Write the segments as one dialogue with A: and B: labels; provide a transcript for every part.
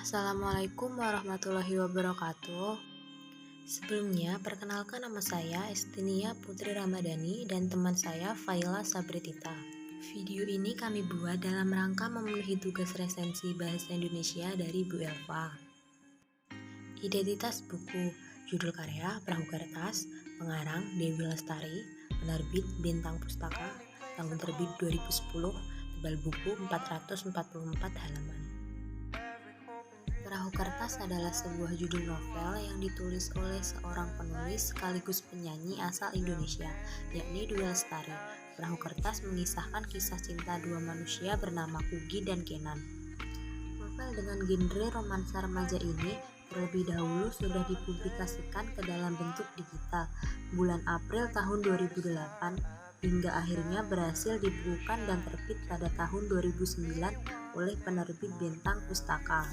A: Assalamualaikum warahmatullahi wabarakatuh. Sebelumnya, perkenalkan nama saya Estinia Putri Ramadhani dan teman saya Faila Sabritita. Video ini kami buat dalam rangka memenuhi tugas resensi Bahasa Indonesia dari Bu Elva. Identitas buku, judul karya Perahu Kertas, pengarang Dewi Lestari, penerbit Bintang Pustaka, tahun terbit 2010, tebal buku 444 halaman. Perahu Kertas adalah sebuah judul novel yang ditulis oleh seorang penulis sekaligus penyanyi asal Indonesia, yakni Dewi Lestari. Perahu Kertas mengisahkan kisah cinta dua manusia bernama Kugy dan Kenan. Novel dengan genre romansa remaja ini terlebih dahulu sudah dipublikasikan ke dalam bentuk digital bulan April tahun 2008 hingga akhirnya berhasil dibukukan dan terbit pada tahun 2009 oleh penerbit Bintang Pustaka.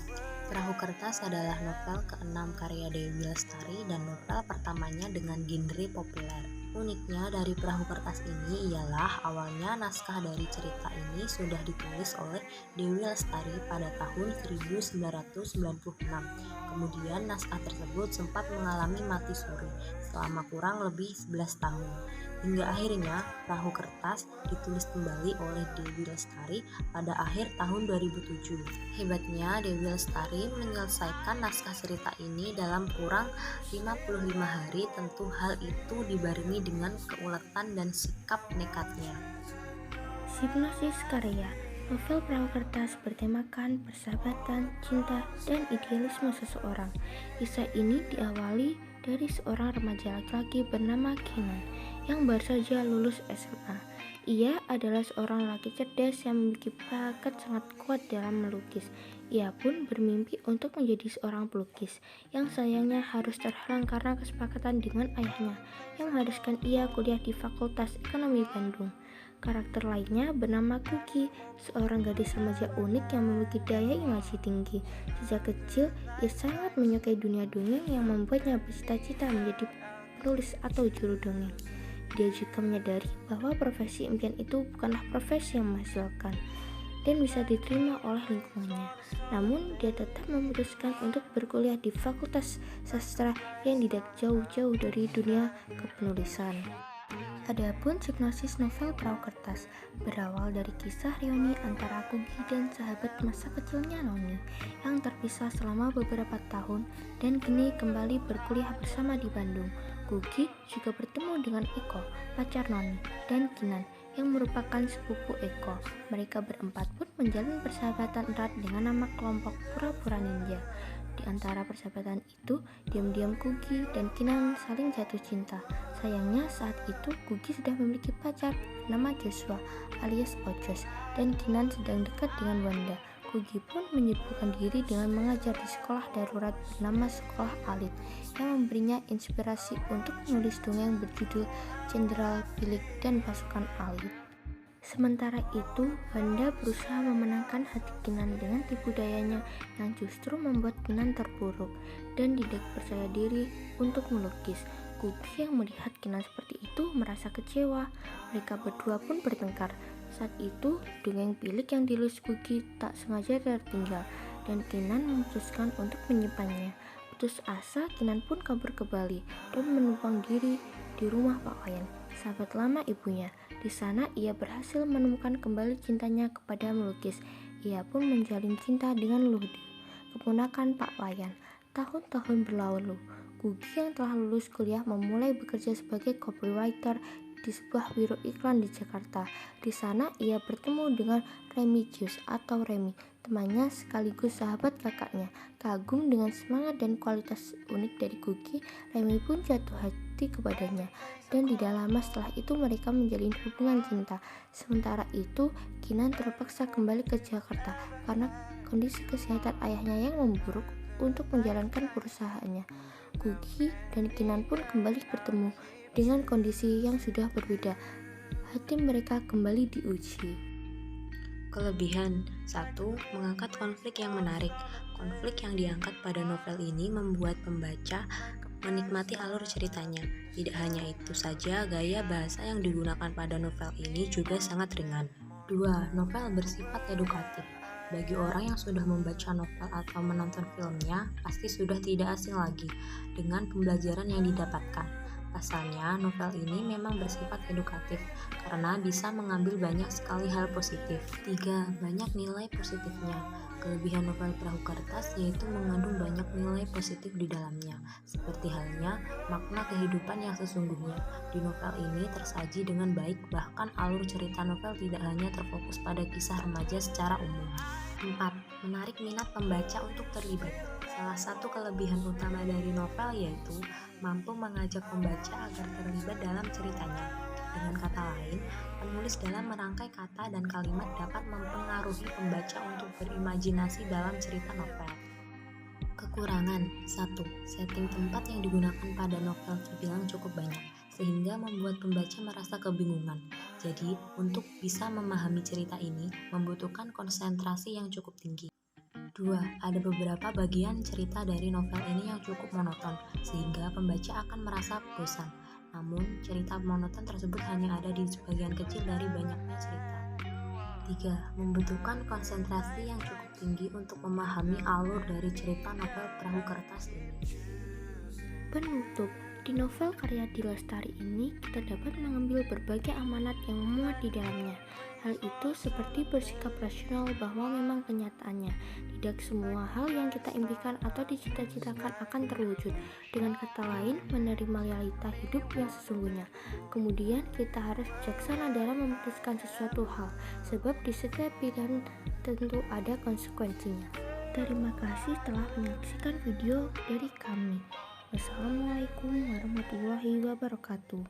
A: Perahu Kertas adalah novel ke-6 karya Dewi Lestari dan novel pertamanya dengan genre populer. Uniknya dari Perahu Kertas ini ialah awalnya naskah dari cerita ini sudah ditulis oleh Dewi Lestari pada tahun 1996. Kemudian naskah tersebut sempat mengalami mati suri selama kurang lebih 11 tahun. Hingga akhirnya Perahu Kertas ditulis kembali oleh Dewi Lestari pada akhir tahun 2007. Hebatnya Dewi Lestari menyelesaikan naskah cerita ini dalam kurang 55 hari. Tentu hal itu dibarengi dengan keuletan dan sikap nekatnya.
B: Hipnosis karya. Novel Perahu Kertas bertemakan persahabatan, cinta, dan idealisme seseorang. Kisah ini diawali dari seorang remaja laki-laki bernama Kenan yang baru saja lulus SMA. Ia adalah seorang laki cerdas yang memiliki bakat sangat kuat dalam melukis. Ia pun bermimpi untuk menjadi seorang pelukis, yang sayangnya harus terhalang karena kesepakatan dengan ayahnya yang mengharuskan ia kuliah di Fakultas Ekonomi Bandung. Karakter lainnya bernama Kugy, seorang gadis remaja unik yang memiliki daya imajinasi tinggi. Sejak kecil, ia sangat menyukai dunia dongeng yang membuatnya bercita-cita menjadi penulis atau juru dongeng. Dia juga menyadari bahwa profesi impian itu bukanlah profesi yang menghasilkan dan bisa diterima oleh lingkungannya. Namun, dia tetap memutuskan untuk berkuliah di Fakultas Sastra yang tidak jauh-jauh dari dunia kepenulisan. Adapun sinopsis novel Perahu Kertas berawal dari kisah reuni antara Kugy dan sahabat masa kecilnya Noni yang terpisah selama beberapa tahun dan kini kembali berkuliah bersama di Bandung. Kugy juga bertemu dengan Eko, pacar Noni, dan Kinan yang merupakan sepupu Eko. Mereka berempat pun menjalin persahabatan erat dengan nama kelompok Pura-Pura Ninja. Di antara persahabatan itu, diam-diam Kugy dan Kinan saling jatuh cinta. Sayangnya saat itu Kugy sudah memiliki pacar bernama Joshua alias Ocos dan Kinan sedang dekat dengan Wanda. Kugy pun menyibukkan diri dengan mengajar di sekolah darurat bernama Sekolah Alit yang memberinya inspirasi untuk menulis dongeng berjudul Jenderal Pilik dan Pasukan Alit. Sementara itu, Wanda berusaha memenangkan hati Kinan dengan tipu dayanya yang justru membuat Kinan terpuruk dan tidak percaya diri untuk melukis. Kugy yang melihat Kinan seperti itu merasa kecewa. Mereka berdua pun bertengkar. Saat itu, dongeng Pilik yang ditulis Kugy tak sengaja tertinggal dan Kinan memutuskan untuk menyimpannya. Putus asa, Kinan pun kabur ke Bali dan menumpang diri di rumah Pak Wayan, sahabat lama ibunya. Di sana ia berhasil menemukan kembali cintanya kepada melukis. Ia pun menjalin cinta dengan Luhdi, keponakan Pak Wayan. Tahun-tahun berlalu, Kugy yang telah lulus kuliah memulai bekerja sebagai copywriter di sebuah biro iklan di Jakarta. Di sana ia bertemu dengan Remigius atau Remy, temannya sekaligus sahabat kakaknya. Kagum dengan semangat dan kualitas unik dari Kugy, Remy pun jatuh hati kepadanya dan tidak lama setelah itu mereka menjalin hubungan cinta. Sementara itu, Kinan terpaksa kembali ke Jakarta karena kondisi kesehatan ayahnya yang memburuk untuk menjalankan perusahaannya. Kugy dan Kinan pun kembali bertemu dengan kondisi yang sudah berbeda. Hati mereka kembali diuji.
A: Kelebihan 1. Mengangkat konflik yang menarik. Konflik yang diangkat pada novel ini membuat pembaca menikmati alur ceritanya. Tidak hanya itu saja, gaya bahasa yang digunakan pada novel ini juga sangat ringan. 2. Novel bersifat edukatif. Bagi orang yang sudah membaca novel atau menonton filmnya, pasti sudah tidak asing lagi dengan pembelajaran yang didapatkan. Pasalnya, novel ini memang bersifat edukatif karena bisa mengambil banyak sekali hal positif. 3. Banyak nilai positifnya. Kelebihan novel perahu kertas yaitu mengandung banyak nilai positif di dalamnya, seperti halnya makna kehidupan yang sesungguhnya. Di novel ini tersaji dengan baik, bahkan alur cerita novel tidak hanya terfokus pada kisah remaja secara umum. 4. Menarik minat pembaca untuk terlibat. Salah satu kelebihan utama dari novel yaitu mampu mengajak pembaca agar terlibat dalam ceritanya. Dengan kata lain, penulis dalam merangkai kata dan kalimat dapat mempengaruhi pembaca untuk berimajinasi dalam cerita novel. Kekurangan 1. Setting tempat yang digunakan pada novel terbilang cukup banyak, sehingga membuat pembaca merasa kebingungan. Jadi, untuk bisa memahami cerita ini, membutuhkan konsentrasi yang cukup tinggi. 2. Ada beberapa bagian cerita dari novel ini yang cukup monoton, sehingga pembaca akan merasa bosan. Namun, cerita monoton tersebut hanya ada di sebagian kecil dari banyaknya cerita. 3. Membutuhkan konsentrasi yang cukup tinggi untuk memahami alur dari cerita novel perahu kertas ini.
B: Penutup, di novel karya Di Lestari ini kita dapat mengambil berbagai amanat yang memuat di dalamnya. Hal itu seperti bersikap rasional bahwa memang kenyataannya tidak semua hal yang kita impikan atau dicita-citakan akan terwujud. Dengan kata lain, menerima realita hidup yang sesungguhnya. Kemudian kita harus bijaksana dalam memutuskan sesuatu hal, sebab di setiap pilihan tentu ada konsekuensinya. Terima kasih telah menyaksikan video dari kami. Wassalamualaikum warahmatullahi wabarakatuh.